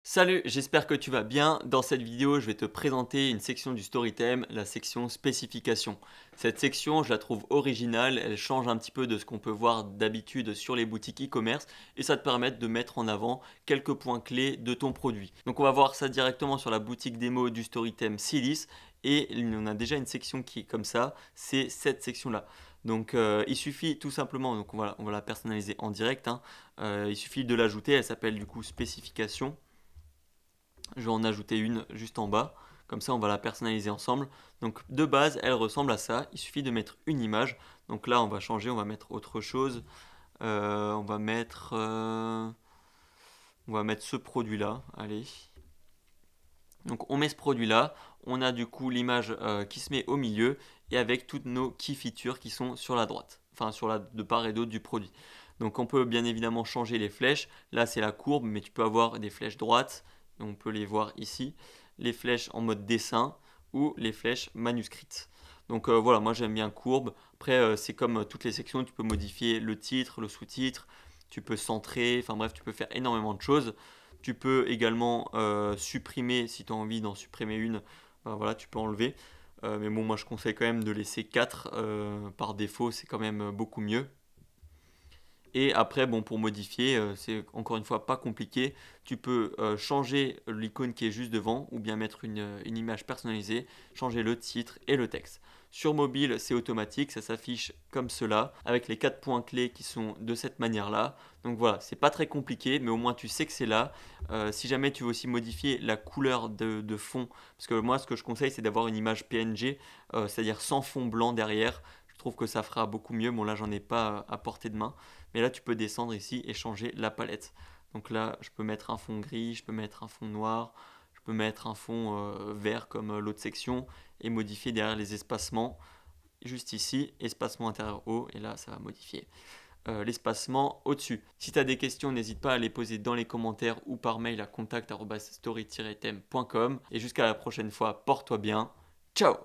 Salut, j'espère que tu vas bien. Dans cette vidéo, je vais te présenter une section du Storytime, la section spécification. Cette section, je la trouve originale, elle change un petit peu de ce qu'on peut voir d'habitude sur les boutiques e-commerce et ça te permet de mettre en avant quelques points clés de ton produit. Donc on va voir ça directement sur la boutique démo du Storytime Silis et on a déjà une section qui est comme ça, c'est cette section-là. Donc il suffit tout simplement, donc on va la personnaliser en direct, hein. Il suffit de l'ajouter, elle s'appelle du coup spécification. Je vais en ajouter une juste en bas. Comme ça, on va la personnaliser ensemble. Donc, de base, elle ressemble à ça. Il suffit de mettre une image. Donc là, on va changer, on va mettre autre chose. Euh, on va mettre, euh, on va mettre ce produit-là. Allez. Donc, on met ce produit-là. On a du coup l'image qui se met au milieu et avec toutes nos key features qui sont sur la droite. Enfin, sur la de part et d'autre du produit. Donc, on peut bien évidemment changer les flèches. Là, c'est la courbe, mais tu peux avoir des flèches droites. On peut les voir ici, les flèches en mode dessin ou les flèches manuscrites. Donc voilà, moi j'aime bien courbe. Après, c'est comme toutes les sections, tu peux modifier le titre, le sous-titre, tu peux centrer, enfin bref, tu peux faire énormément de choses. Tu peux également supprimer, si tu as envie d'en supprimer une, ben voilà, tu peux enlever. Mais bon, moi je conseille quand même de laisser 4 par défaut, c'est quand même beaucoup mieux. Et après, bon, pour modifier, c'est encore une fois pas compliqué. Tu peux changer l'icône qui est juste devant ou bien mettre une image personnalisée, changer le titre et le texte. Sur mobile, c'est automatique, ça s'affiche comme cela, avec les 4 points clés qui sont de cette manière-là. Donc voilà, c'est pas très compliqué, mais au moins tu sais que c'est là. Si jamais tu veux aussi modifier la couleur de fond, parce que moi ce que je conseille c'est d'avoir une image PNG, c'est-à-dire sans fond blanc derrière. Je trouve que ça fera beaucoup mieux. Bon là j'en ai pas à portée de main. Mais là, tu peux descendre ici et changer la palette. Donc là, je peux mettre un fond gris, je peux mettre un fond noir, je peux mettre un fond vert comme l'autre section et modifier derrière les espacements. Juste ici, espacement intérieur haut, et là, ça va modifier l'espacement au-dessus. Si tu as des questions, n'hésite pas à les poser dans les commentaires ou par mail à contact@story-theme.com. Et jusqu'à la prochaine fois, porte-toi bien. Ciao!